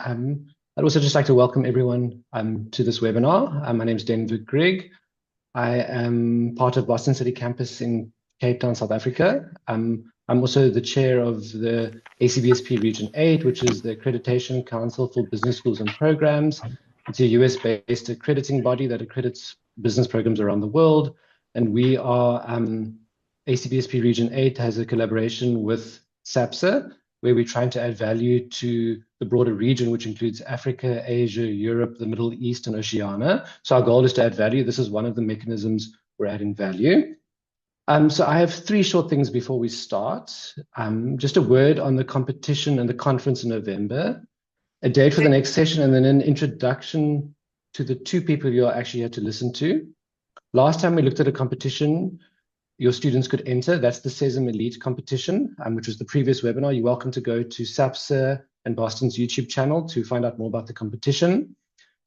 I'd also just like to welcome everyone to this webinar. My name is Grigg. I am part of Boston City campus in Cape Town, South Africa. I'm also the chair of the ACBSP Region 8, which is the Accreditation Council for Business Schools and Programs. It's a US-based accrediting body that accredits business programs around the world. And we are, ACBSP Region 8 has a collaboration with SABSA, where we're trying to add value to the broader region, which includes Africa, Asia, Europe, the Middle East, and Oceania. So our goal is to add value. This is one of the mechanisms we're adding value. So I have three short things before we start. Just a word on the competition and the conference in November, a date for the next session, and then an introduction to the two people you're actually here to listen to. Last time we looked at a competition your students could enter. That's the Cesim Elite competition, which was the previous webinar. You're welcome to go to SABSA and Boston's YouTube channel to find out more about the competition.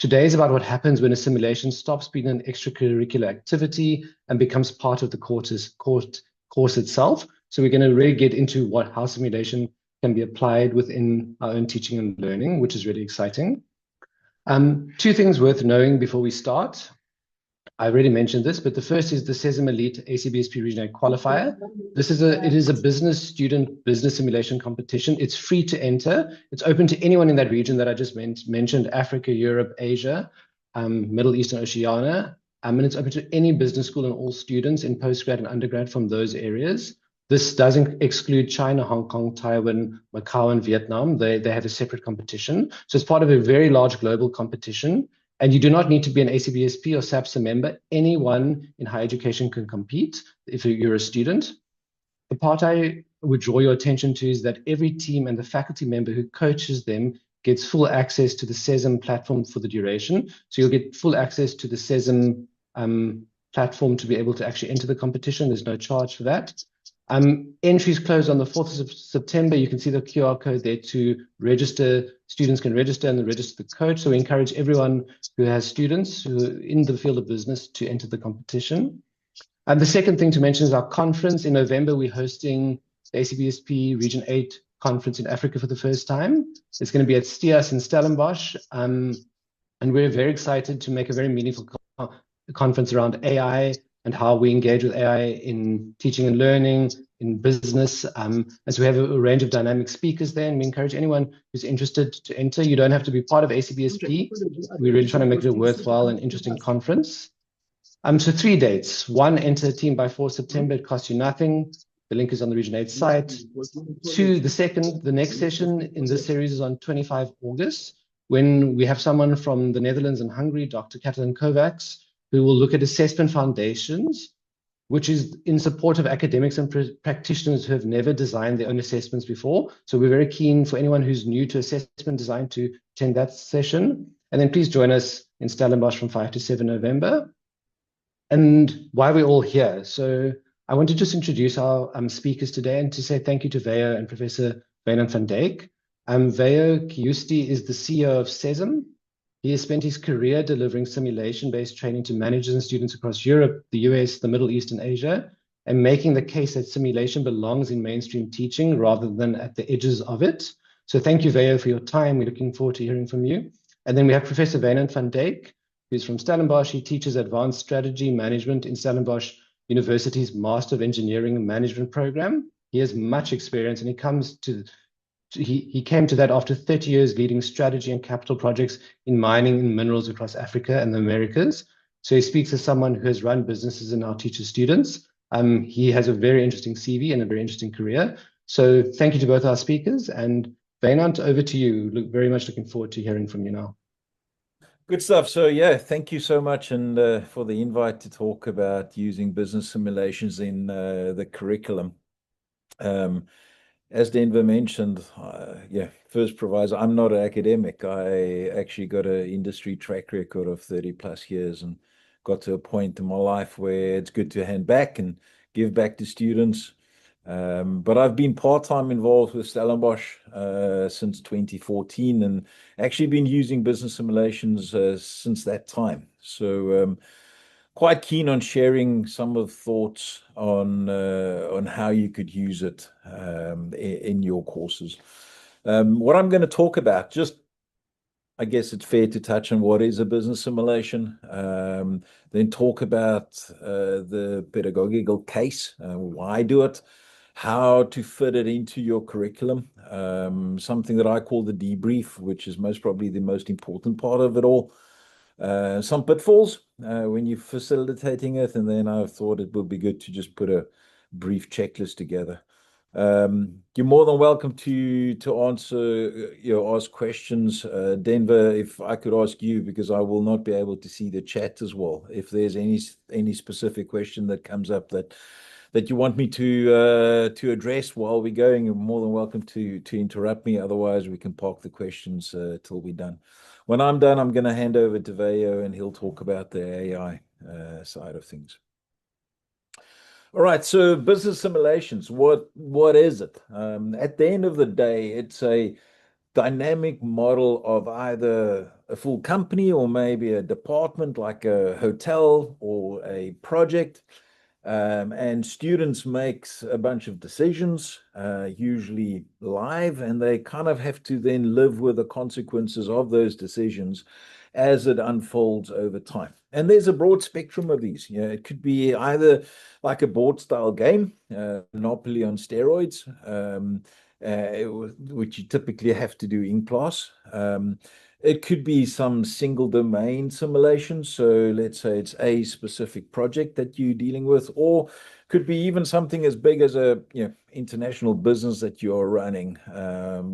Today is about what happens when a simulation stops being an extracurricular activity and becomes part of the course itself. So we're going to really get into how simulation can be applied within our own teaching and learning, which is really exciting. Two things worth knowing before we start. I already mentioned this, but the first is the Cesim Elite ACBSP Region 8 qualifier. It is a business student business simulation competition. It's free to enter. It's open to anyone in that region that I just mentioned, Africa, Europe, Asia, Middle East, and Oceania. And it's open to any business school and all students in postgrad and undergrad from those areas. This doesn't exclude China, Hong Kong, Taiwan, Macau, and Vietnam. They have a separate competition. So it's part of a very large global competition. And you do not need to be an ACBSP or SABSA member. Anyone in higher education can compete if you're a student. The part I would draw your attention to is that every team and the faculty member who coaches them gets full access to the Cesim platform for the duration. So you'll get full access to the Cesim platform to be able to actually enter the competition. There's no charge for that. Entries close on the 4th of September. You can see the QR code there to register. Students can register and register the coach. So we encourage everyone who has students who are in the field of business to enter the competition. And the second thing to mention is our conference. In November, we're hosting the ACBSP Region 8 conference in Africa for the first time. It's going to be at STIAS in Stellenbosch. And we're very excited to make a very meaningful conference around AI and how we engage with AI in teaching and learning, in business. As we have a range of dynamic speakers there, and we encourage anyone who's interested to enter. You don't have to be part of ACBSP. We're really trying to make it a worthwhile and interesting conference. So 3 dates. 1, enter a team by 4 September. It costs you nothing. The link is on the Region 8 site. 2, the next session in this series is on 25 August, when we have someone from the Netherlands and Hungary, Dr. Katalin Kovacs, who will look at assessment foundations, which is in support of academics and practitioners who have never designed their own assessments before. So we're very keen for anyone who's new to assessment design to attend that session. And then please join us in Stellenbosch from 5 to 7 November. And why we're all here. So I want to just introduce our speakers today and to say thank you to Veijo and Professor Wynand van Dyk. Veijo Kyosti is the CEO of Cesim. He has spent his career delivering simulation-based training to managers and students across Europe, the US, the Middle East, and Asia, and making the case that simulation belongs in mainstream teaching rather than at the edges of it. So thank you, Veijo, for your time. We're looking forward to hearing from you. And then we have Professor Wynand van Dyk, who's from Stellenbosch. He teaches advanced strategy management in Stellenbosch University's Master of Engineering and Management program. He has much experience, and he came to that after 30 years leading strategy and capital projects in mining and minerals across Africa and the Americas. So he speaks as someone who has run businesses and now teaches students. He has a very interesting CV and a very interesting career. So thank you to both our speakers. And Wynand, over to you. Very much looking forward to hearing from you now. Good stuff. So yeah, thank you so much and for the invite to talk about using business simulations in the curriculum. As Denver mentioned, first proviso, I'm not an academic. I actually got an industry track record of 30 plus years and got to a point in my life where it's good to hand back and give back to students. But I've been part-time involved with Stellenbosch since 2014 and actually been using business simulations since that time. So quite keen on sharing some of the thoughts on how you could use it in your courses. What I'm going to talk about, just I guess it's fair to touch on what is a business simulation, then talk about the pedagogical case, why do it, how to fit it into your curriculum, something that I call the debrief, which is most probably the most important part of it all. Some pitfalls when you're facilitating it, and then I thought it would be good to just put a brief checklist together. You're more than welcome to answer, ask questions. Denver, if I could ask you, because I will not be able to see the chat as well. If there's any specific question that comes up that you want me to address while we're going, you're more than welcome to interrupt me. Otherwise, we can park the questions till we're done. When I'm done, I'm going to hand over to Veijo, and he'll talk about the AI side of things. All right, so business simulations, what is it? At the end of the day, it's a dynamic model of either a full company or maybe a department like a hotel or a project. And students makes a bunch of decisions, usually live, and they kind of have to then live with the consequences of those decisions as it unfolds over time. And there's a broad spectrum of these. It could be either like a board style game, Monopoly on steroids, which you typically have to do in class. It could be some single domain simulation. So let's say it's a specific project that you're dealing with, or could be even something as big as a international business that you're running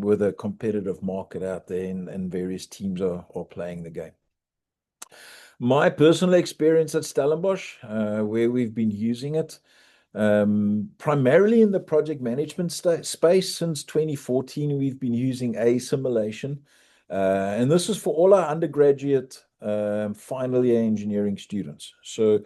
with a competitive market out there, and various teams are playing the game. My personal experience at Stellenbosch, where we've been using it, primarily in the project management space since 2014, we've been using a simulation. And this is for all our undergraduate final year engineering students. So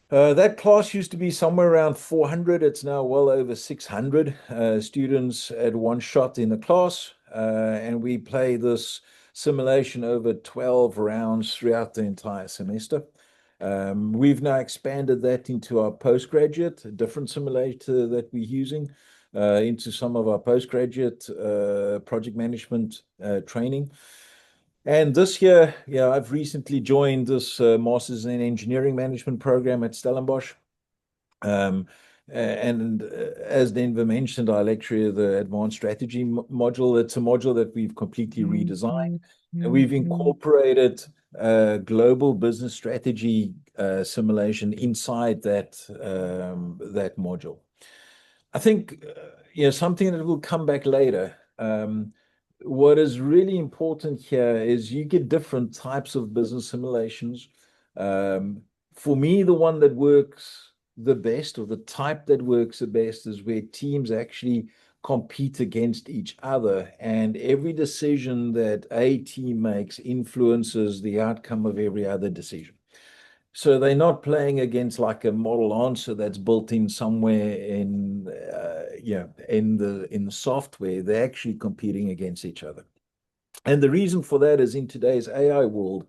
that class used to be somewhere around 400. It's now well over 600 students at one shot in the class. And we play this simulation over 12 rounds throughout the entire semester. We've now expanded that into our postgraduate, a different simulator that we're using, into some of our postgraduate project management training. And this year, I've recently joined this Masters in Engineering Management program at Stellenbosch. And as Denver mentioned, I lecture the Advanced Strategy module. It's a module that we've completely redesigned. And we've incorporated global business strategy simulation inside that module. I think something that will come back later. What is really important here is you get different types of business simulations. For me, the one that works the best, or the type that works the best, is where teams actually compete against each other, and every decision that a team makes influences the outcome of every other decision. So they're not playing against like a model answer that's built in somewhere in the software. They're actually competing against each other. And the reason for that is, in today's AI world,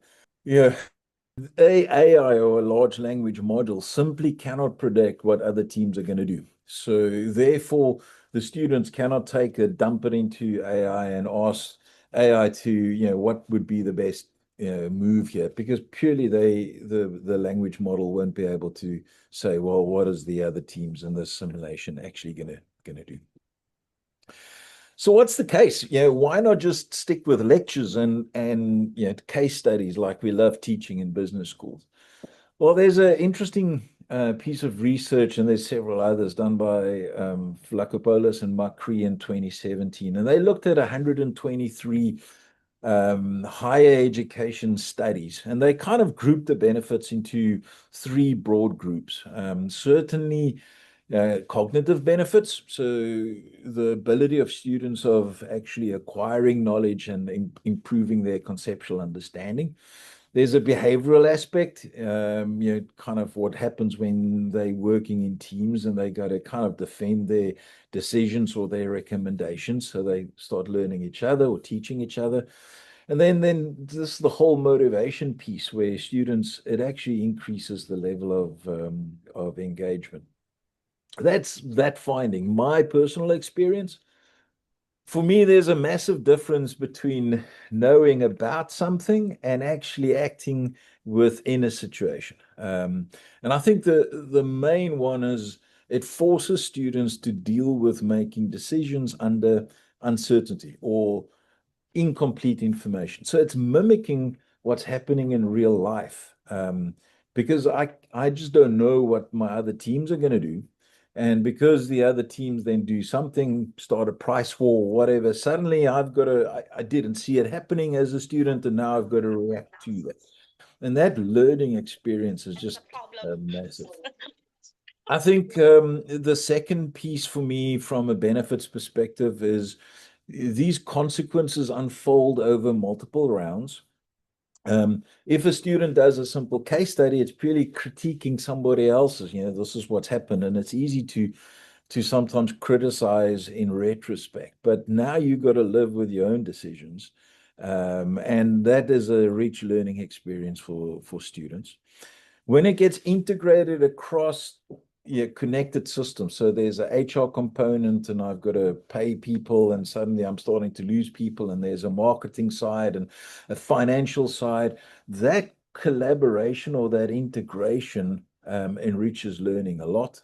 AI or a large language model simply cannot predict what other teams are going to do. So therefore, the students cannot dump it into AI and ask AI to, what would be the best move here, because purely the language model won't be able to say, well, what is the other teams in this simulation actually gonna do? So what's the case? Why not just stick with lectures and case studies like we love teaching in business schools? Well, there's an interesting piece of research, and there's several others done by Flakopoulos and Macri in 2017, and they looked at 123 higher education studies, and they kind of grouped the benefits into three broad groups. Certainly cognitive benefits, so the ability of students of actually acquiring knowledge and improving their conceptual understanding. There's a behavioral aspect, kind of what happens when they're working in teams and they got to kind of defend their decisions or their recommendations. So they start learning each other or teaching each other. And then this is the whole motivation piece, where students, it actually increases the level of engagement. That's that finding. My personal experience, For me, there's a massive difference between knowing about something and actually acting within a situation. And I think the main one is it forces students to deal with making decisions under uncertainty or incomplete information. So it's mimicking what's happening in real life. Because I just don't know what my other teams are going to do. And because the other teams then do something, start a price war, whatever, suddenly I didn't see it happening as a student, and now I've got to react to that. And that learning experience is just massive. I think the second piece for me from a benefits perspective is these consequences unfold over multiple rounds. If a student does a simple case study, it's purely critiquing somebody else's, this is what's happened, and it's easy to sometimes criticize in retrospect. But now you've got to live with your own decisions. And that is a rich learning experience for students. When it gets integrated across connected systems, so there's a HR component and I've got to pay people and suddenly I'm starting to lose people, and there's a marketing side and a financial side, that collaboration or that integration enriches learning a lot.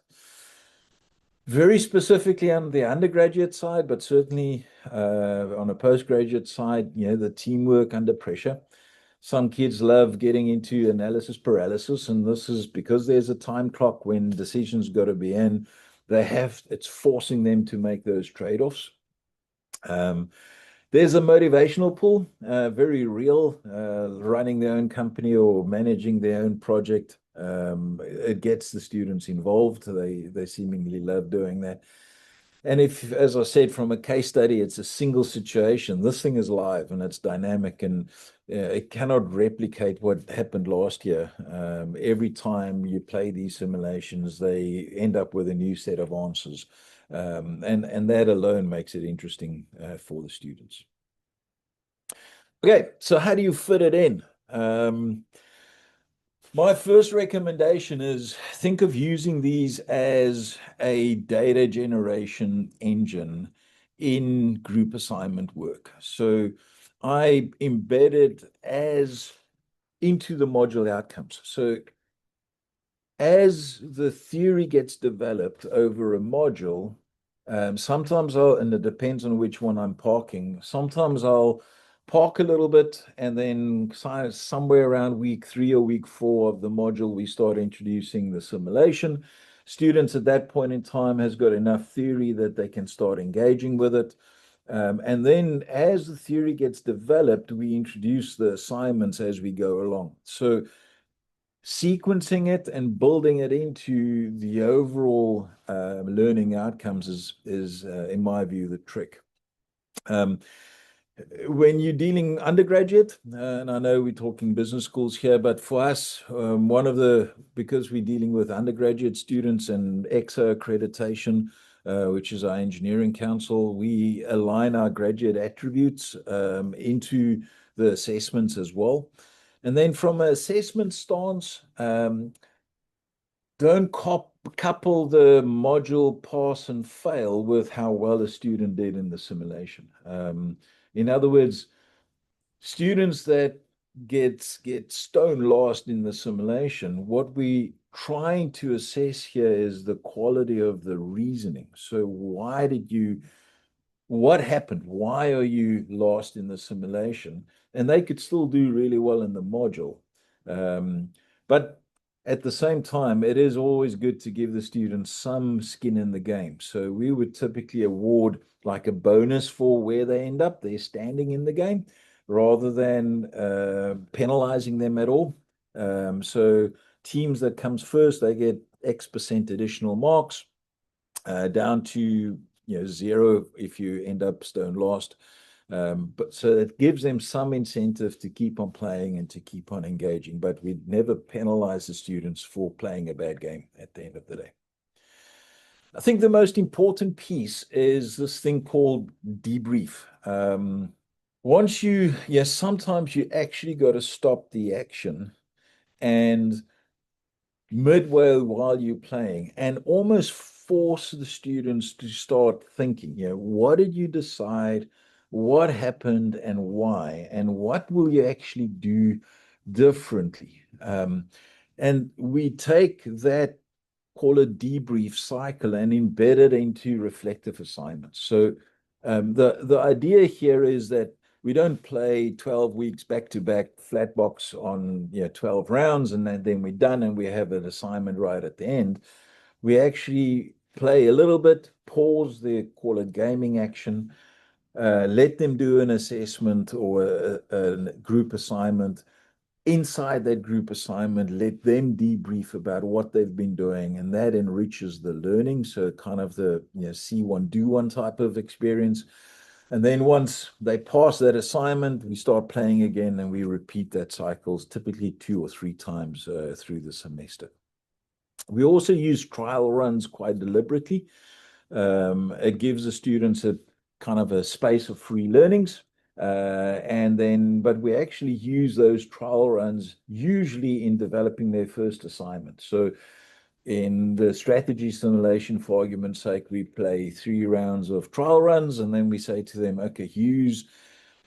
Very specifically on the undergraduate side, but certainly on a postgraduate side, the teamwork under pressure. Some kids love getting into analysis paralysis, and this is because there's a time clock when decisions got to be in. It's forcing them to make those trade-offs. There's a motivational pull, very real, running their own company or managing their own project. It gets the students involved. They seemingly love doing that. And if, as I said, from a case study, it's a single situation, this thing is live and it's dynamic, and it cannot replicate what happened last year. Every time you play these simulations, they end up with a new set of answers. And that alone makes it interesting for the students. Okay, so how do you fit it in? My first recommendation is think of using these as a data generation engine in group assignment work. So I embed it as into the module outcomes. So as the theory gets developed over a module, sometimes and it depends on which one I'm parking, sometimes I'll park a little bit, and then somewhere around week 3 or week 4 of the module, we start introducing the simulation. Students at that point in time has got enough theory that they can start engaging with it. And then as the theory gets developed, we introduce the assignments as we go along. So sequencing it and building it into the overall learning outcomes is in my view, the trick. When you're dealing undergraduate, and I know we're talking business schools here, but for us, because we're dealing with undergraduate students and EXA accreditation, which is our engineering council, we align our graduate attributes into the assessments as well. And then from an assessment stance, don't couple the module pass and fail with how well a student did in the simulation. In other words, students that get stone lost in the simulation, what we trying to assess here is the quality of the reasoning. So what happened? Why are you lost in the simulation? And they could still do really well in the module. But at the same time, it is always good to give the students some skin in the game. So we would typically award like a bonus for where they end up, their standing in the game, rather than penalizing them at all. So teams that comes first, they get X% additional marks, down to 0 if you end up stone lost. But so it gives them some incentive to keep on playing and to keep on engaging, but we never penalize the students for playing a bad game at the end of the day. I think the most important piece is this thing called debrief. Sometimes you actually got to stop the action and midway while you're playing and almost force the students to start thinking, what did you decide? What happened and why? And what will you actually do differently? And we take that, call it debrief cycle, and embed it into reflective assignments. So the idea here is that we don't play 12 weeks back-to-back flat box on 12 rounds, and then we're done and we have an assignment right at the end. We actually play a little bit, pause the, call it gaming action, let them do an assessment or a group assignment. Inside that group assignment, let them debrief about what they've been doing, and that enriches the learning. So kind of the see one, do one type of experience. And then once they pass that assignment, we start playing again, and we repeat that cycles, typically 2 or 3 times through the semester. We also use trial runs quite deliberately. It gives the students a kind of a space of free learnings. But we actually use those trial runs usually in developing their first assignment. So in the strategy simulation, for argument's sake, we play 3 rounds of trial runs, and then we say to them, okay, use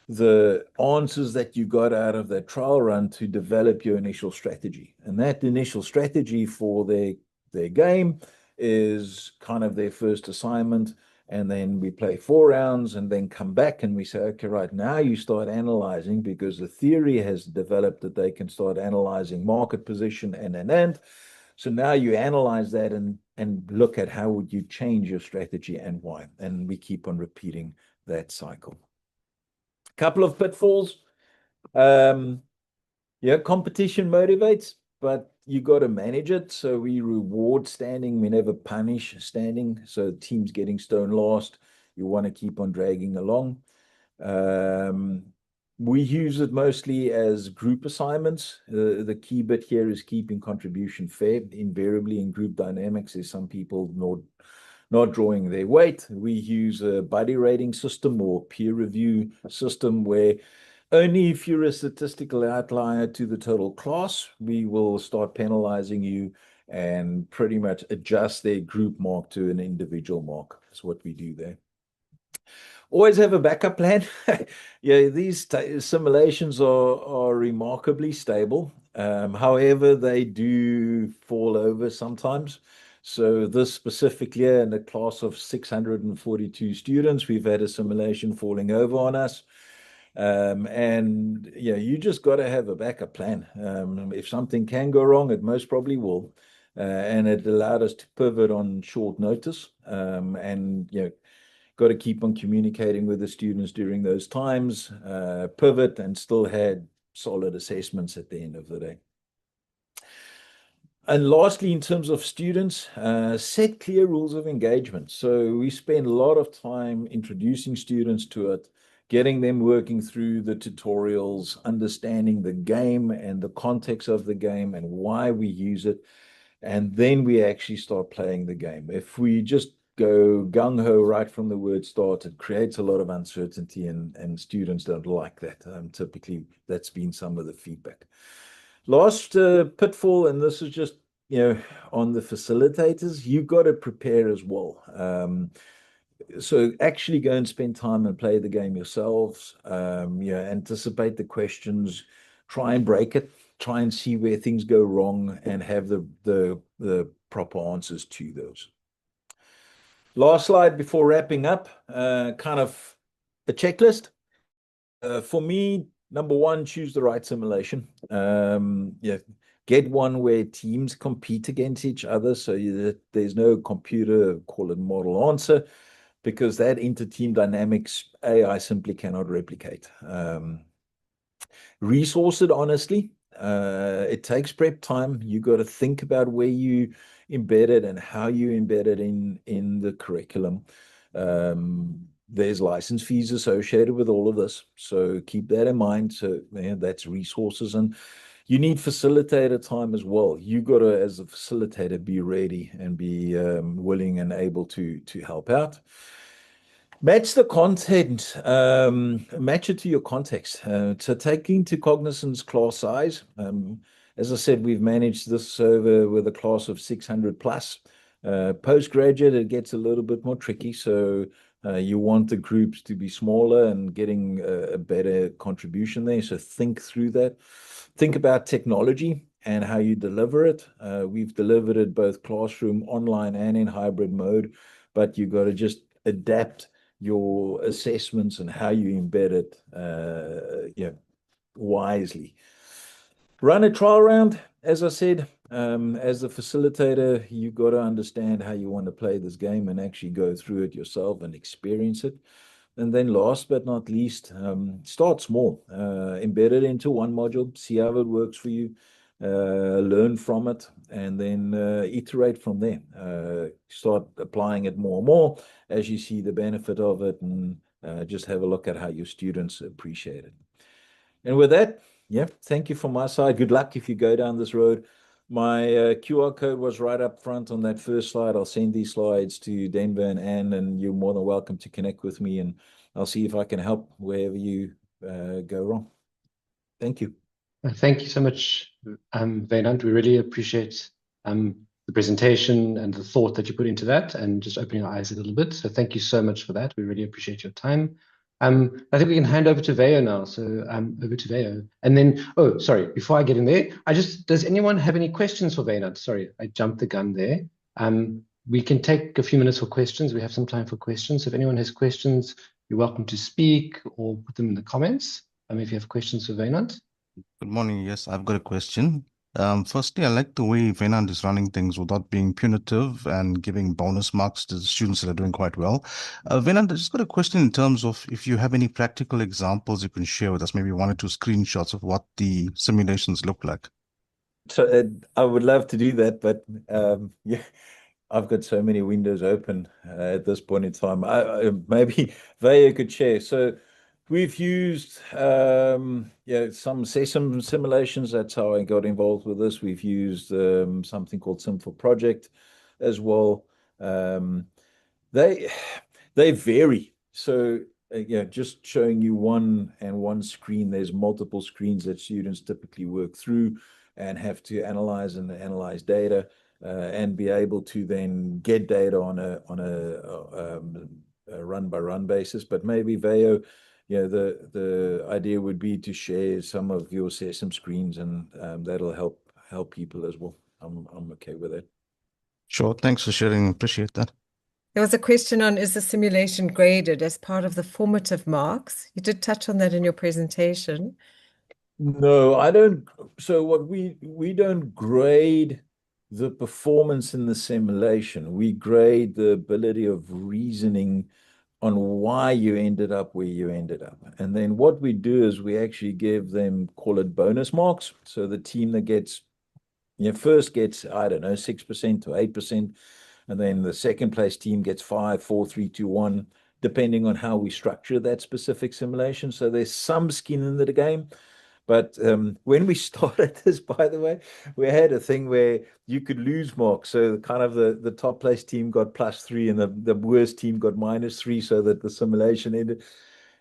the answers that you got out of that trial run to develop your initial strategy. And that initial strategy for their game is kind of their first assignment. And then we play 4 rounds and then come back and we say, okay, right, now you start analyzing, because the theory has developed that they can start analyzing market position and. So now you analyze that and look at how would you change your strategy and why. And we keep on repeating that cycle. Couple of pitfalls. Competition motivates, but you got to manage it. So we reward standing, we never punish standing. So teams getting stone last, you want to keep on dragging along. We use it mostly as group assignments. The key bit here is keeping contribution fair. Invariably in group dynamics, there's some people not drawing their weight. We use a buddy rating system or peer review system where only if you're a statistical outlier to the total class, we will start penalizing you and pretty much adjust their group mark to an individual mark. That's what we do there. Always have a backup plan. These simulations are remarkably stable. However, they do fall over sometimes. So this specific year, in a class of 642 students, we've had a simulation falling over on us. You just got to have a backup plan. If something can go wrong, it most probably will. And it allowed us to pivot on short notice. Got to keep on communicating with the students during those times, pivot, and still had solid assessments at the end of the day. And lastly, in terms of students, set clear rules of engagement. So we spend a lot of time introducing students to it, getting them working through the tutorials, understanding the game and the context of the game and why we use it. And then we actually start playing the game. If we just go gung-ho right from the word start, it creates a lot of uncertainty, and students don't like that. Typically, that's been some of the feedback. Last pitfall, and this is just on the facilitators, you've got to prepare as well. So actually go and spend time and play the game yourselves. Anticipate the questions, try and break it, try and see where things go wrong, and have the proper answers to those. Last slide before wrapping up, kind of a checklist. For me, number 1, choose the right simulation. Get one where teams compete against each other, so there's no computer, call it model answer, because that inter-team dynamics AI simply cannot replicate. Resource it honestly. It takes prep time. You got to think about where you embed it and how you embed it in the curriculum. There's license fees associated with all of this, so keep that in mind. So that's resources, and you need facilitator time as well. You got to, as a facilitator, be ready and be willing and able to help out. Match the content, match it to your context. So take into cognizance class size. As I said, we've managed this over with a class of 600 plus. Postgraduate, it gets a little bit more tricky. So you want the groups to be smaller and getting a better contribution there. So think through that. Think about technology and how you deliver it. We've delivered it both classroom, online, and in hybrid mode, but you've got to just adapt your assessments and how you embed it wisely. Run a trial round, as I said. As the facilitator, you've got to understand how you want to play this game and actually go through it yourself and experience it. And then last but not least, start small. Embed it into one module, see how it works for you, learn from it, and then iterate from there. Start applying it more and more as you see the benefit of it, and just have a look at how your students appreciate it. And with that, yeah, thank you from my side. Good luck if you go down this road. My QR code was right up front on that first slide. I'll send these slides to Denver and Anne, and you're more than welcome to connect with me, and I'll see if I can help wherever you go wrong. Thank you. Thank you so much, Wynand. We really appreciate the presentation and the thought that you put into that, and just opening our eyes a little bit. So thank you so much for that. We really appreciate your time. I think we can hand over to Veijo now. So over to Veijo. And then, oh, sorry, before I get in there, does anyone have any questions for Wynand? Sorry, I jumped the gun there. We can take a few minutes for questions. We have some time for questions. So if anyone has questions, you're welcome to speak or put them in the comments. If you have questions for Wynand. Good morning. Yes, I've got a question. Firstly, I like the way Wynand is running things without being punitive and giving bonus marks to the students that are doing quite well. Wynand, I just got a question in terms of if you have any practical examples you can share with us, maybe 1 or 2 screenshots of what the simulations look like. So I would love to do that, but yeah, I've got so many windows open at this point in time. Maybe Veijo could share. So we've used some Cesim simulations. That's how I got involved with this. We've used something called Sim for Project as well. They vary. So just showing you one screen. There's multiple screens that students typically work through and have to analyze data and be able to then get data on a run-by-run basis. But maybe Veijo, the idea would be to share some of your Cesim screens, and that'll help people as well. I'm okay with it. Sure. Thanks for sharing. Appreciate that. There was a question on, is the simulation graded as part of the formative marks? You did touch on that in your presentation. No, I don't. So what we don't grade the performance in the simulation. We grade the ability of reasoning on why you ended up where you ended up. And then what we do is we actually give them, call it bonus marks. So the team that gets, first gets, I don't know, 6% to 8%. And then the second place team gets 5, 4, 3, 2, 1, depending on how we structure that specific simulation. So there's some skin in the game. But when we started this, by the way, we had a thing where you could lose marks. So kind of the top place team got +3 and the worst team got -3, so that the simulation ended.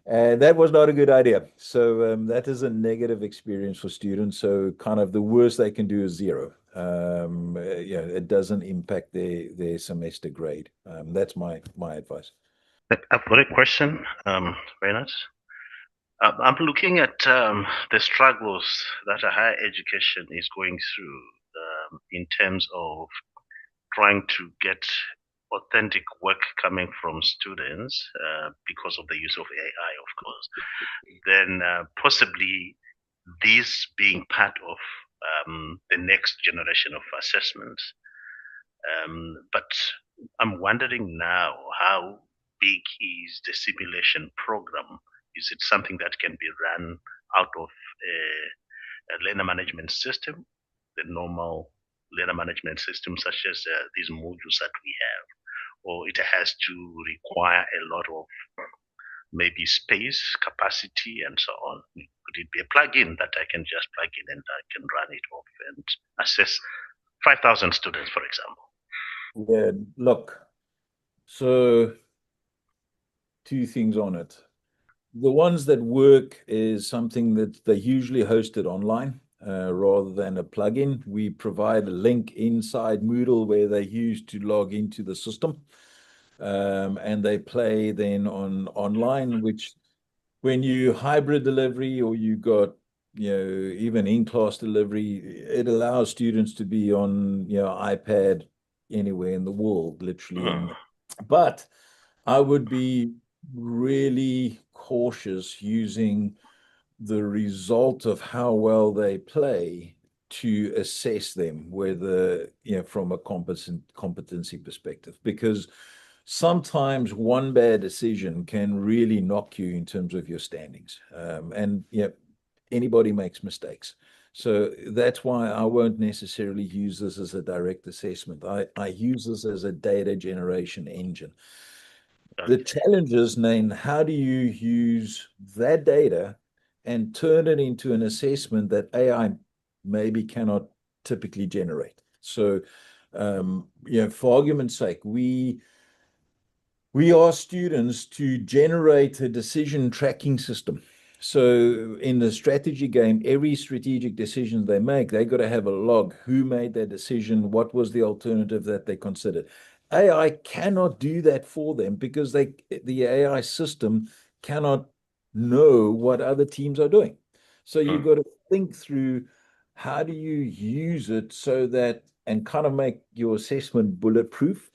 And that was not a good idea. So that is a negative experience for students. So kind of the worst they can do is 0. It doesn't impact their semester grade. That's my advice. I've got a question, Wynand. I'm looking at the struggles that a higher education is going through in terms of trying to get authentic work coming from students because of the use of AI, of course. Then possibly this being part of the next generation of assessments. But I'm wondering now, how big is the simulation program? Is it something that can be run out of a learner management system, the normal learner management system, such as these modules that we have? Or it has to require a lot of maybe space, capacity, and so on? Could it be a plugin that I can just plug in and I can run it off and assess 5,000 students, for example? Yeah, look, so 2 things on it. The ones that work is something that they usually hosted online. rather than a plugin. We provide a link inside Moodle where they use to log into the system. And they play then online, which when you hybrid delivery or you got, even in-class delivery, it allows students to be on, iPad anywhere in the world, literally. But I would be really cautious using the result of how well they play to assess them, whether, from a competency perspective, because sometimes one bad decision can really knock you in terms of your standings. And anybody makes mistakes. So that's why I won't necessarily use this as a direct assessment. I use this as a data generation engine. The challenge is, Nain, how do you use that data and turn it into an assessment that AI maybe cannot typically generate? So, for argument's sake, we ask students to generate a decision tracking system. So in the strategy game, every strategic decision they make, they got to have a log. Who made that decision? What was the alternative that they considered? AI cannot do that for them because the AI system cannot know what other teams are doing. So you've got to think through how do you use it so that, and kind of make your assessment bulletproof.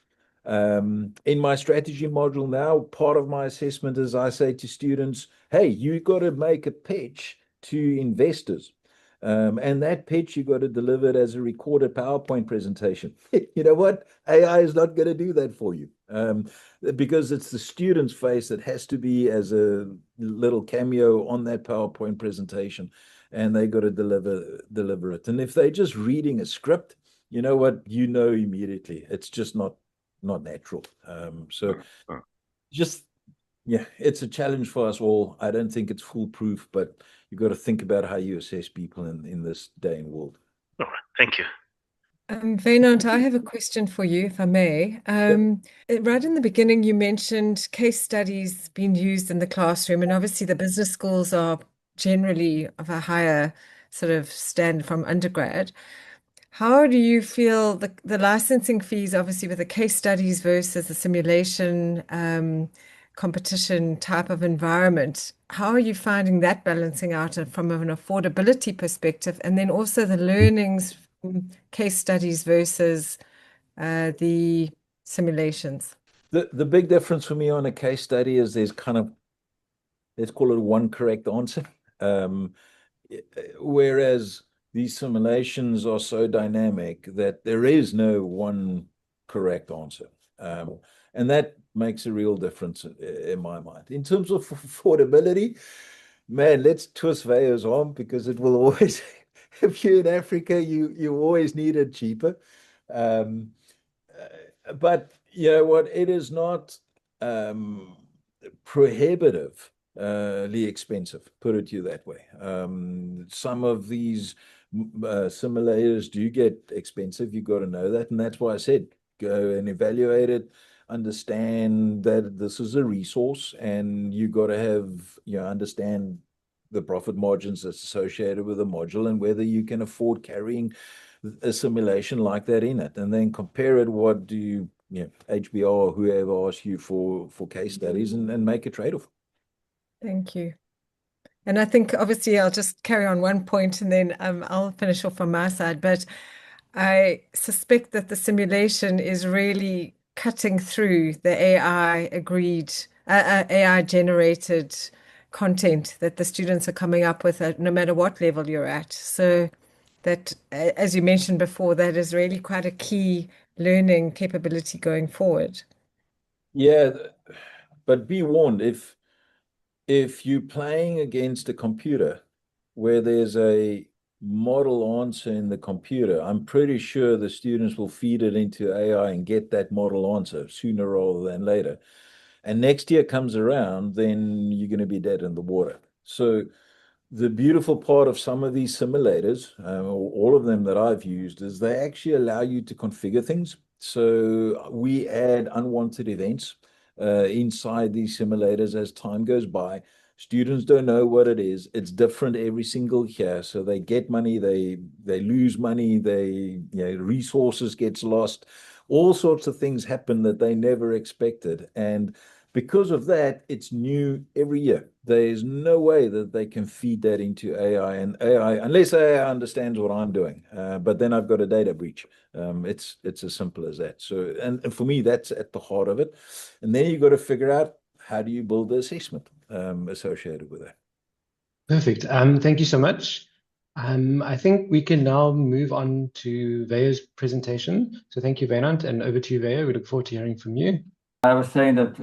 In my strategy module now, part of my assessment is I say to students, hey, you got to make a pitch to investors. And that pitch, you got to deliver it as a recorded PowerPoint presentation. You know what? AI is not going to do that for you because it's the student's face that has to be as a little cameo on that PowerPoint presentation, and they got to deliver it. And if they're just reading a script, you know what? Immediately, it's just not natural. So just, it's a challenge for us all. I don't think it's foolproof, but you got to think about how you assess people in this day and world. All right, thank you. Wynand, I have a question for you, if I may. Right in the beginning, you mentioned case studies being used in the classroom, and obviously the business schools are generally of a higher sort of standard from undergrad. How do you feel the licensing fees, obviously with the case studies versus the simulation competition type of environment, how are you finding that balancing out from an affordability perspective, and then also the learnings from case studies versus the simulations? The big difference for me on a case study is there's kind of, let's call it one correct answer. Whereas these simulations are so dynamic that there is no one correct answer. And that makes a real difference in my mind. In terms of affordability, man, let's twist Veijo's arm, because it will always, if you're in Africa, you always need it cheaper. But you know what, it is not prohibitively expensive, put it to you that way. Some of these simulators do get expensive. You got to know that, and that's why I said go and evaluate it, understand that this is a resource, and you got to have, understand the profit margins that's associated with a module and whether you can afford carrying a simulation like that in it, and then compare it. What do you, HBR or whoever asks you for case studies, and make a trade-off. Thank you. And I think obviously I'll just carry on one point and then I'll finish off on my side. But I suspect that the simulation is really cutting through the AI generated content that the students are coming up with, no matter what level you're at. So that, as you mentioned before, that is really quite a key learning capability going forward. Yeah, but be warned, if you're playing against a computer where there's a model answer in the computer, I'm pretty sure the students will feed it into AI and get that model answer sooner rather than later. And next year comes around, then you're going to be dead in the water. So the beautiful part of some of these simulators, all of them that I've used, is they actually allow you to configure things. So we add unwanted events inside these simulators as time goes by. Students don't know what it is. It's different every single year. So they get money, they lose money, resources gets lost. All sorts of things happen that they never expected. And because of that, it's new every year. There's no way that they can feed that into AI, and AI, unless AI understands what I'm doing. But then I've got a data breach. It's as simple as that. So, and for me, that's at the heart of it. And then you've got to figure out, how do you build the assessment associated with that? Perfect. Thank you so much. I think we can now move on to Veijo's presentation. So thank you, Wynand, and over to you, Veijo. We look forward to hearing from you. I was saying that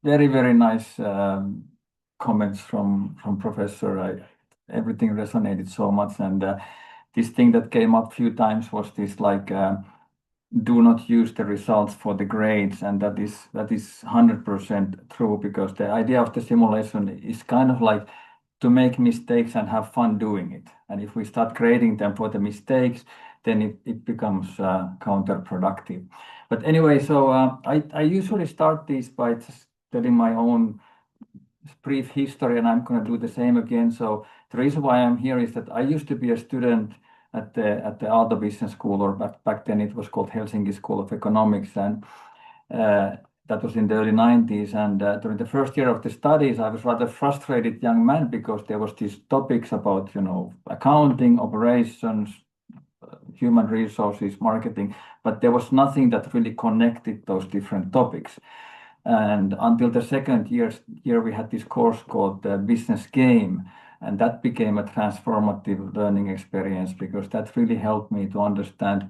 very, very nice comments from Professor. Everything resonated so much, and this thing that came up a few times was this, like, do not use the results for the grades, and that is 100% true, because the idea of the simulation is kind of like to make mistakes and have fun doing it. And if we start grading them for the mistakes, then it becomes counterproductive. But anyway, so I usually start these by just telling my own brief history, and I'm going to do the same again. So the reason why I'm here is that I used to be a student at the Aalto Business School, or back then it was called Helsinki School of Economics, and that was in the early 90s. And during the first year of the studies, I was rather frustrated young man, because there was these topics about, accounting, operations, human resources, marketing, but there was nothing that really connected those different topics. And until the second year we had this course called Business Game, and that became a transformative learning experience, because that really helped me to understand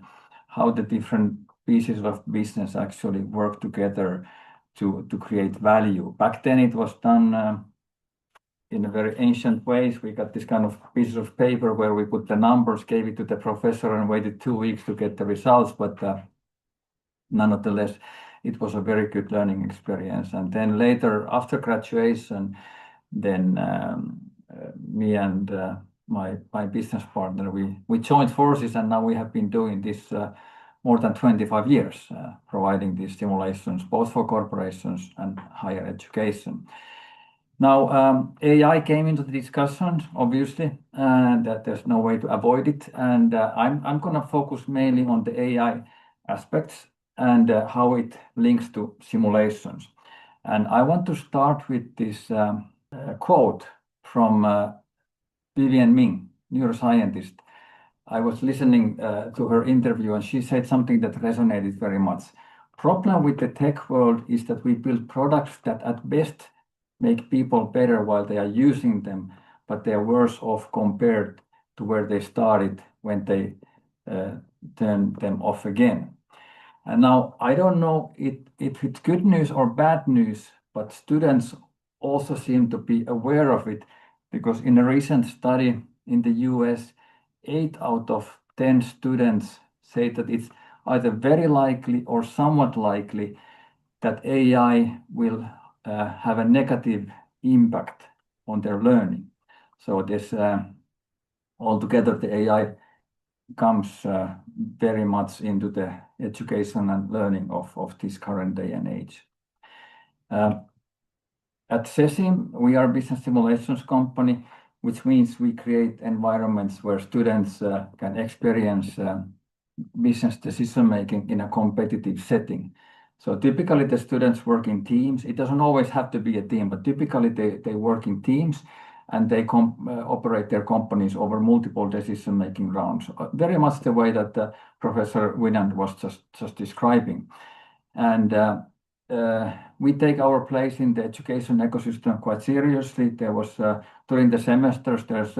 how the different pieces of business actually work together to create value. Back then it was done in a very ancient ways. We got this kind of pieces of paper where we put the numbers, gave it to the professor, and waited 2 weeks to get the results. But nonetheless, it was a very good learning experience. And then later, after graduation, then me and my business partner, we joined forces, and now we have been doing this more than 25 years, providing these simulations both for corporations and higher education. Now, AI came into the discussion, obviously, and that there's no way to avoid it. And I'm going to focus mainly on the AI aspects and how it links to simulations. And I want to start with this quote from Vivian Ming, neuroscientist. I was listening to her interview, and she said something that resonated very much. Problem with the tech world is that we build products that at best make people better while they are using them, but they are worse off compared to where they started when they turn them off again. And now I don't know if it's good news or bad news, but students also seem to be aware of it, because in a recent study in the US, 8 out of 10 students say that it's either very likely or somewhat likely that AI will have a negative impact on their learning. So this altogether, the AI comes very much into the education and learning of this current day and age. At Cesim, we are a business simulations company, which means we create environments where students can experience business decision making in a competitive setting. So typically the students work in teams. It doesn't always have to be a team, but typically they work in teams, and they operate their companies over multiple decision-making rounds, very much the way that Professor Wynand was just describing. And we take our place in the education ecosystem quite seriously. There was, during the semesters, there's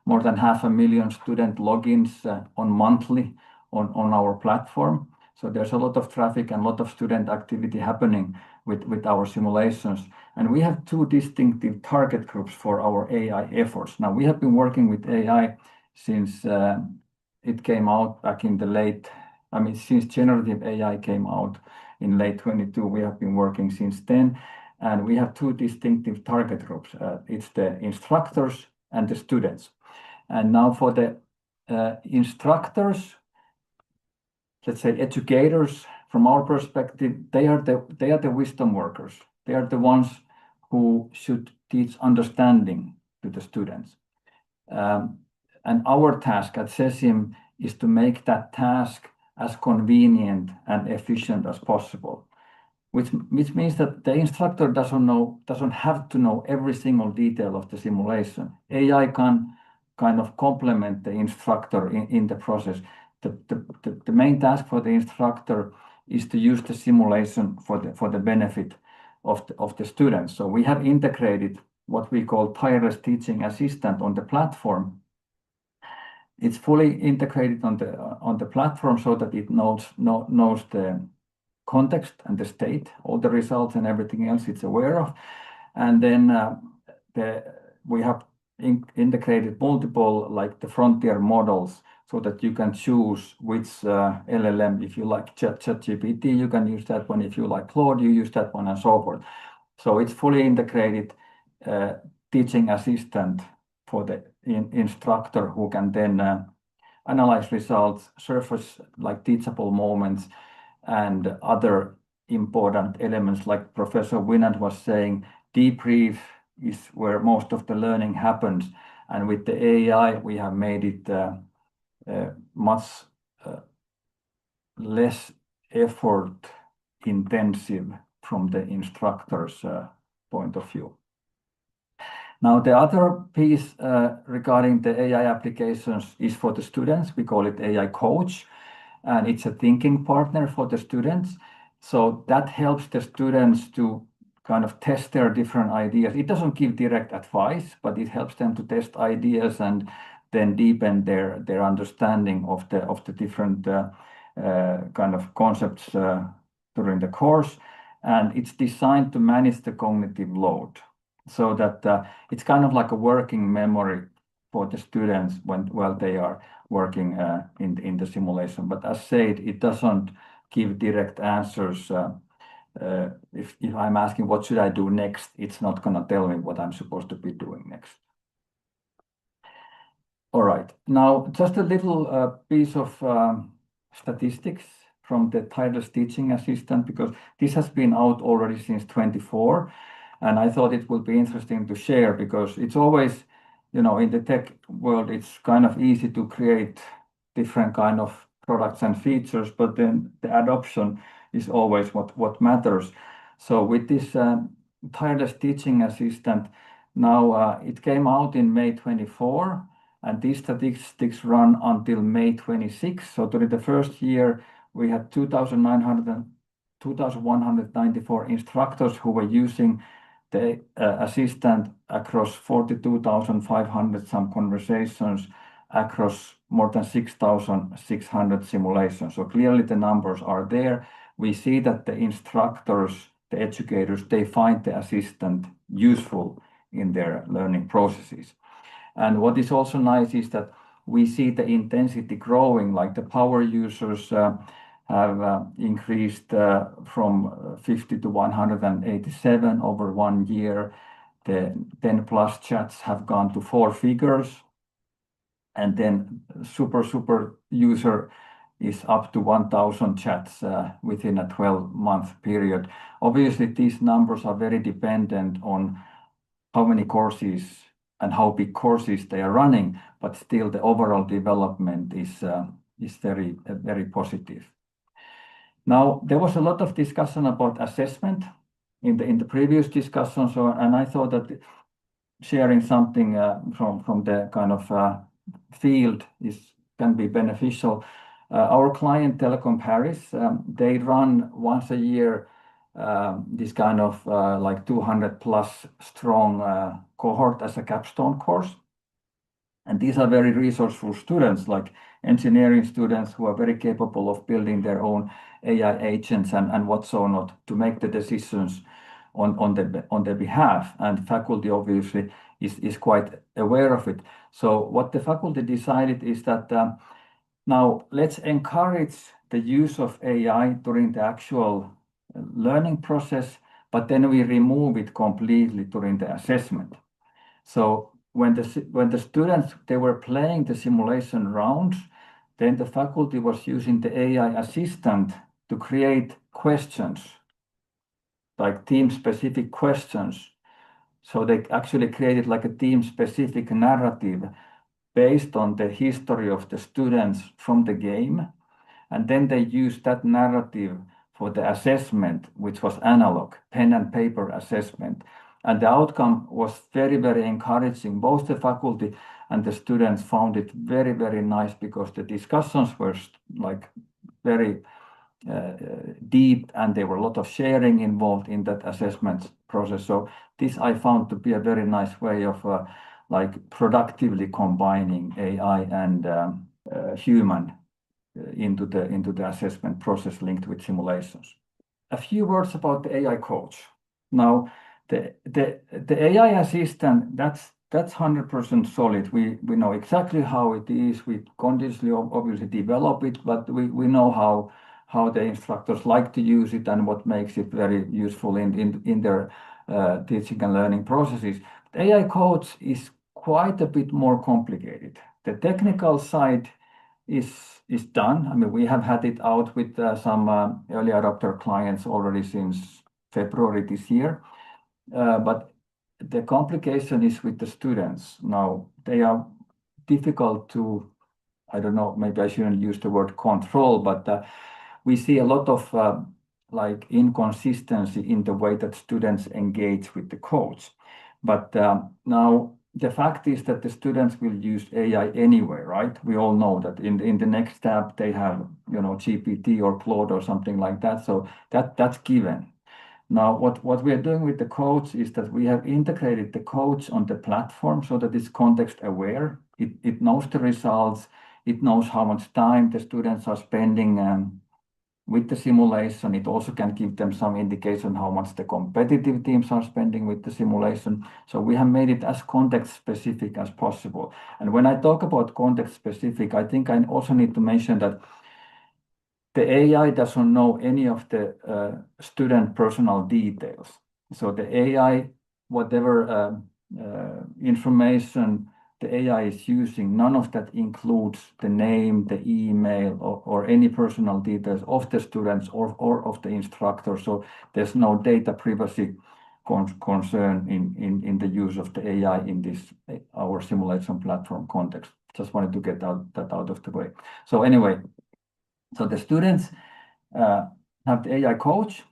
more than 500,000 student logins on monthly on our platform. So there's a lot of traffic and a lot of student activity happening with our simulations. And we have 2 distinctive target groups for our AI efforts. Now, we have been working with AI since it came out back in the since generative AI came out in late 22, we have been working since then. And we have 2 distinctive target groups. It's the instructors and the students. And now for the instructors, let's say educators, from our perspective, they are the wisdom workers. They are the ones who should teach understanding to the students. And our task at Cesim is to make that task as convenient and efficient as possible, which means that the instructor doesn't have to know every single detail of the simulation. AI can kind of complement the instructor in the process. The main task for the instructor is to use the simulation for the benefit of the students. So we have integrated what we call tireless teaching assistant on the platform. It's fully integrated on the platform so that it knows the context and the state, all the results and everything else it's aware of. And then we have integrated multiple, like the frontier models, so that you can choose which LLM. If you like ChatGPT, you can use that one. If you like Claude, you use that one, and so forth. So it's fully integrated teaching assistant for the instructor, who can then analyze results, surface like teachable moments, and other important elements. Like Professor Wynand was saying, debrief is where most of the learning happens. And with the AI, we have made it much less effort intensive from the instructor's point of view. Now, the other piece regarding the AI applications is for the students. We call it AI Coach, and it's a thinking partner for the students. So that helps the students to kind of test their different ideas. It doesn't give direct advice, but it helps them to test ideas and then deepen their understanding of the different kind of concepts during the course. And it's designed to manage the cognitive load, so that it's kind of like a working memory for the students while they are working in the simulation. But as said, it doesn't give direct answers. If I'm asking what should I do next, it's not going to tell me what I'm supposed to be doing next. All right, now just a little piece of statistics from the tireless teaching assistant, because this has been out already since 24. And I thought it would be interesting to share, because it's always, in the tech world, it's kind of easy to create different kind of products and features, but then the adoption is always what matters. So with this tireless teaching assistant, now it came out in May 24, and these statistics run until May 26. So during the first year, we had 2,194 instructors who were using the assistant across 42,500 some conversations across more than 6,600 simulations. So clearly the numbers are there. We see that the instructors, the educators, they find the assistant useful in their learning processes. And what is also nice is that we see the intensity growing, like the power users have increased from 50 to 187 over 1 year. The 10+ chats have gone to 4 figures. And then super user is up to 1,000 chats within a 12-month period. Obviously, these numbers are very dependent on how many courses and how big courses they are running, but still the overall development is very positive. Now, there was a lot of discussion about assessment in the previous discussion, and I thought that sharing something from the kind of field can be beneficial. Our client Telecom Paris, they run once a year this kind of like 200+ strong cohort as a capstone course. And these are very resourceful students, like engineering students who are very capable of building their own AI agents and whatsoever to make the decisions on their behalf. And faculty obviously is quite aware of it. So what the faculty decided is that now let's encourage the use of AI during the actual learning process, but then we remove it completely during the assessment. So when the students, they were playing the simulation rounds, then the faculty was using the AI assistant to create questions, like team-specific questions, So they actually created like a team-specific narrative based on the history of the students from the game. And then they used that narrative for the assessment, which was analog, pen and paper assessment. And the outcome was very, very encouraging. Both the faculty and the students found it very, very nice because the discussions were like very deep, and there were a lot of sharing involved in that assessment process. So this I found to be a very nice way of like productively combining AI and human into the assessment process linked with simulations. A few words about the AI coach. Now, the AI assistant, that's 100% solid. We know exactly how it is. We continuously obviously develop it, but we know how the instructors like to use it and what makes it very useful in their teaching and learning processes. The AI coach is quite a bit more complicated. The technical side is done. I mean, we have had it out with some early adopter clients already since February this year. But the complication is with the students. Now, they are difficult to, I don't know, maybe I shouldn't use the word control, but we see a lot of like inconsistency in the way that students engage with the coach. But now the fact is that the students will use AI anyway, right? We all know that in the next step they have, you know, GPT or Claude or something like that. So that's given. Now, what we are doing with the coach is that we have integrated the coach on the platform so that it's context aware. It knows the results. It knows how much time the students are spending with the simulation. It also can give them some indication how much the competitive teams are spending with the simulation. So we have made it as context specific as possible. And when I talk about context specific, I think I also need to mention that the AI doesn't know any of the student personal details. So the AI, whatever information the AI is using, none of that includes the name, the email, or any personal details of the students or of the instructor. So there's no data privacy concern in the use of the AI in this our simulation platform context. Just wanted to get that out of the way. So anyway, so the students have the AI coach,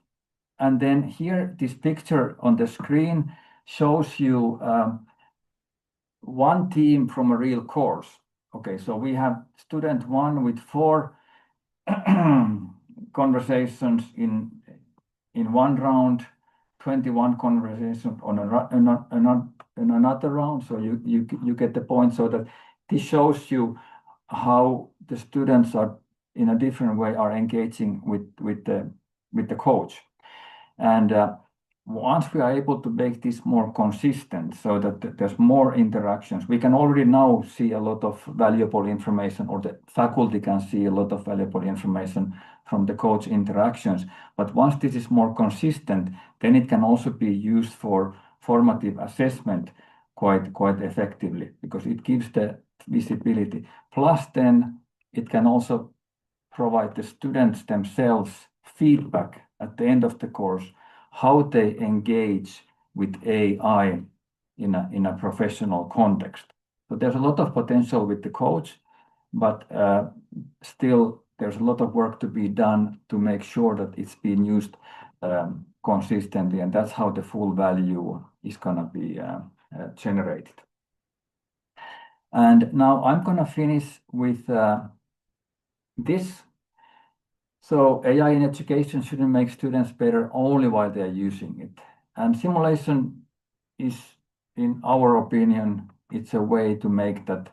and then here this picture on the screen shows you one team from a real course. Okay, so we have student 1 with 4 conversations in one round, 21 conversations on another round. So you get the point. So that this shows you how the students are in a different way are engaging with the coach. And once we are able to make this more consistent so that there's more interactions, we can already now see a lot of valuable information, or the faculty can see a lot of valuable information from the coach interactions. But once this is more consistent, then it can also be used for formative assessment quite effectively, because it gives the visibility. Plus then it can also provide the students themselves feedback at the end of the course, how they engage with AI in a professional context. So there's a lot of potential with the coach, but still there's a lot of work to be done to make sure that it's being used consistently, and that's how the full value is going to be generated. And now I'm going to finish with this. So AI in education shouldn't make students better only while they're using it. And simulation is, in our opinion, it's a way to make that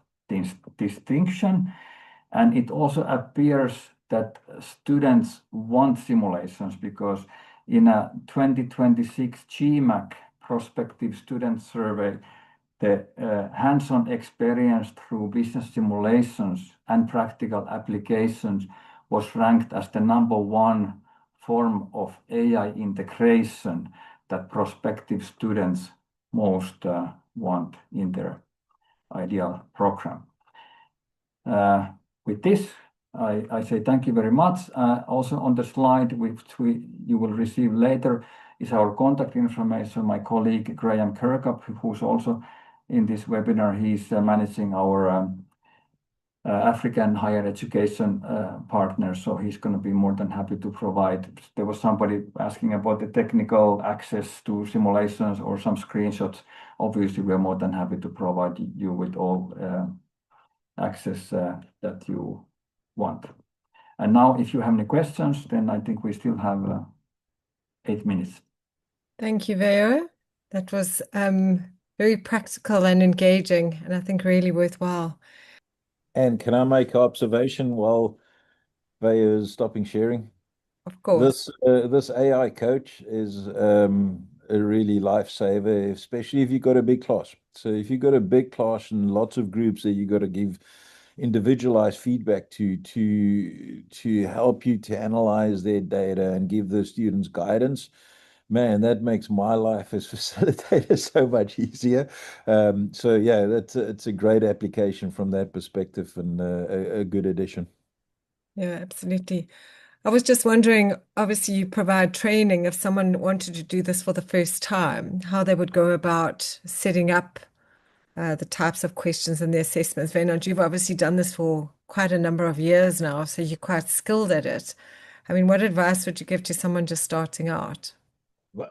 distinction. And it also appears that students want simulations, because in a 2026 GMAC prospective student survey, the hands-on experience through business simulations and practical applications was ranked as the #1 form of AI integration that prospective students most want in their ideal program. With this, I say thank you very much. Also on the slide, which you will receive later, is our contact information. My colleague Graham Kirkup, who's also in this webinar, he's managing our African higher education partner, so he's going to be more than happy to provide. There was somebody asking about the technical access to simulations or some screenshots. Obviously, we're more than happy to provide you with all access that you want. And now, if you have any questions, then I think we still have 8 minutes. Thank you, Veijo. That was very practical and engaging, and I think really worthwhile. And can I make an observation while Veijo is stopping sharing? Of course. This AI coach is a really lifesaver, especially if you've got a big class. So if you've got a big class and lots of groups that you've got to give individualized feedback to help you to analyze their data and give the students guidance, man, that makes my life as facilitator so much easier. So yeah, it's a great application from that perspective, and a good addition. Yeah, absolutely. I was just wondering, obviously you provide training if someone wanted to do this for the first time, how they would go about setting up the types of questions and the assessments. Wynand, you've obviously done this for quite a number of years now, so you're quite skilled at it. I mean, what advice would you give to someone just starting out?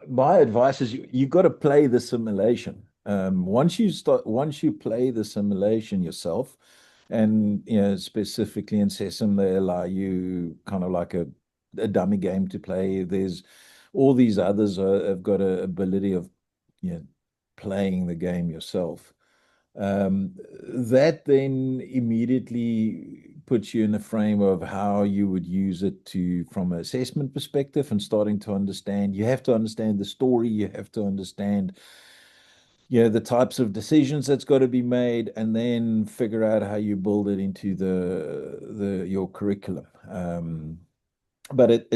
My advice is you got to play the simulation. Once you play the simulation yourself, and specifically in Cesim, they allow you kind of like a dummy game to play. There's all these others have got an ability of playing the game yourself. That then immediately puts you in a frame of how you would use it from an assessment perspective, and starting to understand. You have to understand the story. You have to understand the types of decisions that's got to be made, and then figure out how you build it into your curriculum. But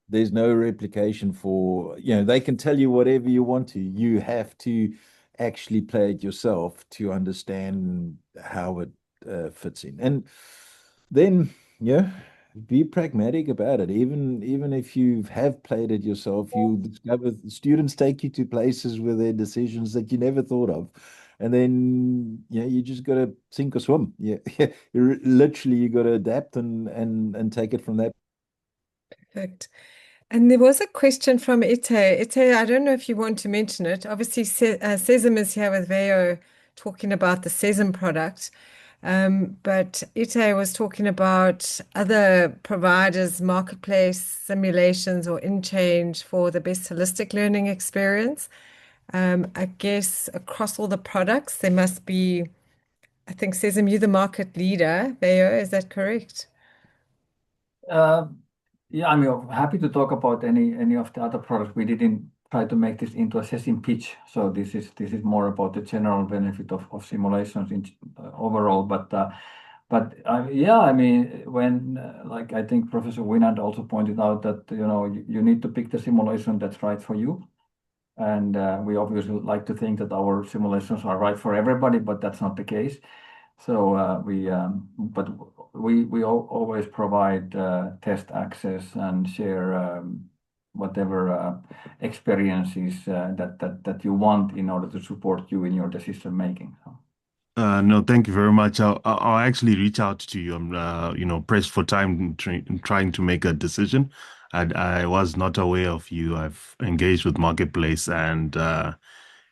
there's no replication for, they can tell you whatever you want to. You have to actually play it yourself to understand how it fits in. And then, be pragmatic about it. Even if you have played it yourself, you discover students take you to places with their decisions that you never thought of. And then, you just got to sink or swim. Yeah, literally, you got to adapt and take it from that. Perfect. And there was a question from Ite. Ite, I don't know if you want to mention it. Obviously, Cesim is here with Veijo talking about the Cesim product. But Ite was talking about other providers, marketplace simulations or InChange for the best holistic learning experience. I guess across all the products, there must be, I think, Cesim, you're the market leader. Veijo, is that correct? Yeah, I'm happy to talk about any of the other products. We didn't try to make this into a Cesim pitch, so this is more about the general benefit of simulations overall. But yeah, I mean, when like I think Professor Wynand also pointed out that you need to pick the simulation that's right for you, and we obviously like to think that our simulations are right for everybody, but that's not the case. So we always provide test access and share whatever experiences that you want in order to support you in your decision making. So. No, thank you very much. I'll actually reach out to you. I'm, pressed for time trying to make a decision. I was not aware of you. I've engaged with Marketplace and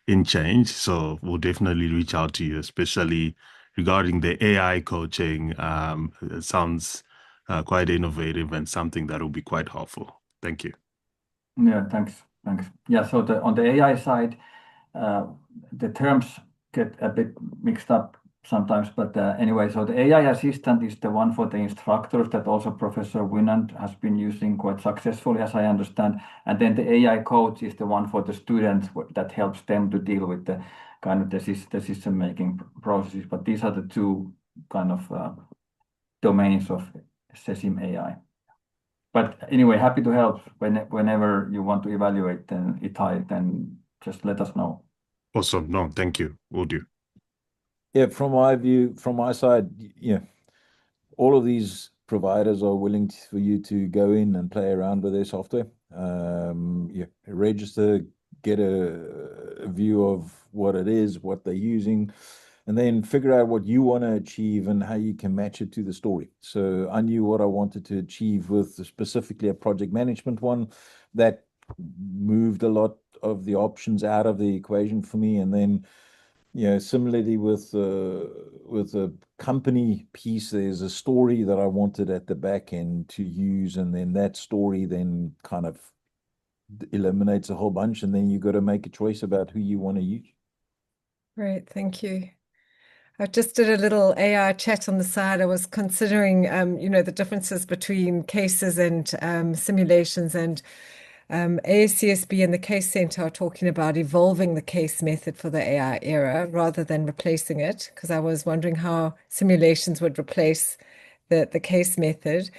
InChange, so we'll definitely reach out to you, especially regarding the AI coaching. It sounds quite innovative and something that will be quite helpful. Thank you. Yeah, thanks. Yeah, so on the AI side, the terms get a bit mixed up sometimes, but anyway, so the AI assistant is the one for the instructors that also Professor Wynand has been using quite successfully, as I understand. And then the AI coach is the one for the students that helps them to deal with the kind of decision-making processes. But these are the two kind of domains of Cesim AI. But anyway, happy to help whenever you want to evaluate Itai, then just let us know. Awesome. No, thank you. Will do. Yeah, from my view, from my side, all of these providers are willing for you to go in and play around with their software. Register, get a view of what it is, what they're using, and then figure out what you want to achieve and how you can match it to the story. So I knew what I wanted to achieve with specifically a project management one that moved a lot of the options out of the equation for me. And then, similarly with a company piece, there's a story that I wanted at the back end to use, and then that story then kind of eliminates a whole bunch, and then you got to make a choice about who you want to use. Great, thank you. I just did a little AI chat on the side. I was considering, the differences between cases and simulations, and ACSB and the Case Center are talking about evolving the case method for the AI era rather than replacing it, because I was wondering how simulations would replace the case method.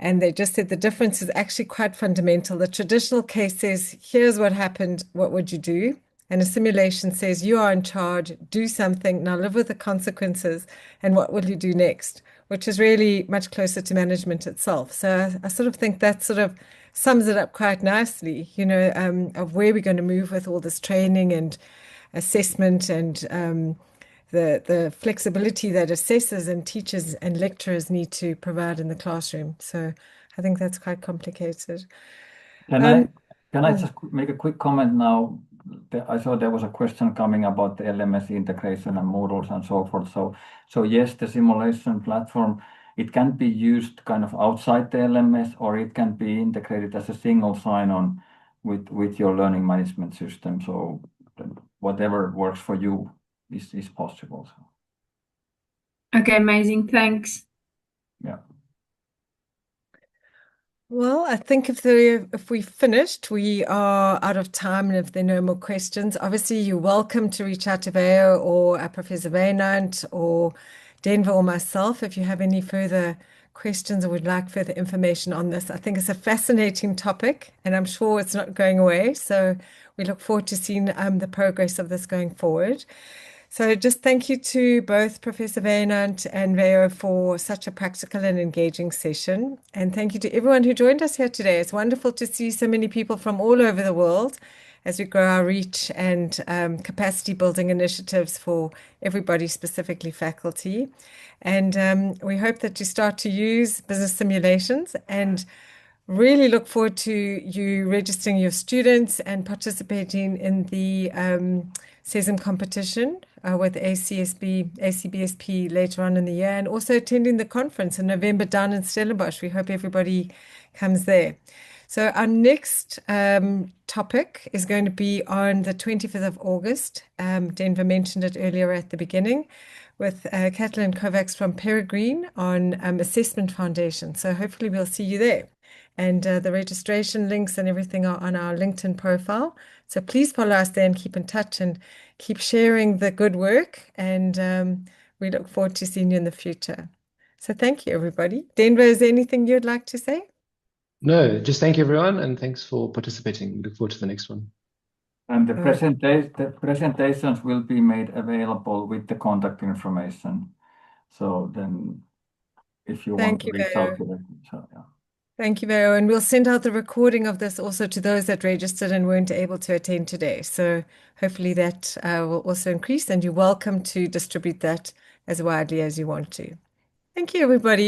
And they just said the difference is actually quite fundamental. The traditional case says, here's what happened, what would you do? And a simulation says, you are in charge, do something, now live with the consequences, and what will you do next? Which is really much closer to management itself. So I sort of think that sort of sums it up quite nicely, of where we're going to move with all this training and assessment and the flexibility that assessors and teachers and lecturers need to provide in the classroom. So I think that's quite complicated. Can I just make a quick comment now? I saw there was a question coming about the LMS integration and models and so forth. So yes, the simulation platform, it can be used kind of outside the LMS, or it can be integrated as a single sign-on with your learning management system. So whatever works for you is possible. Okay, amazing. Thanks. Yeah. Well, I think if we finished, we are out of time, and if there are no more questions, obviously you're welcome to reach out to Veijo or Professor Wynand or Denver or myself if you have any further questions or would like further information on this. I think it's a fascinating topic, and I'm sure it's not going away. So we look forward to seeing the progress of this going forward. So just thank you to both Professor Wynand and Veijo for such a practical and engaging session. And thank you to everyone who joined us here today. It's wonderful to see so many people from all over the world as we grow our reach and capacity building initiatives for everybody, specifically faculty. And we hope that you start to use business simulations, and really look forward to you registering your students and participating in the Cesim competition with ACBSP later on in the year, and also attending the conference in November down in Stellenbosch. We hope everybody comes there. So our next topic is going to be on the 25th of August. Denver mentioned it earlier at the beginning, with Kathleen Kovacs from Peregrine on Assessment Foundation. So hopefully we'll see you there. And the registration links and everything are on our LinkedIn profile. So please follow us there and keep in touch and keep sharing the good work. And we look forward to seeing you in the future. So thank you, everybody. Denver, is there anything you'd like to say? No, just thank you, everyone, and thanks for participating. We look forward to the next one. And the presentations will be made available with the contact information. So then if you want to reach out to them. So, yeah. Thank you, Veijo. And we'll send out the recording of this also to those that registered and weren't able to attend today. So hopefully that will also increase, and you're welcome to distribute that as widely as you want to. Thank you, everybody.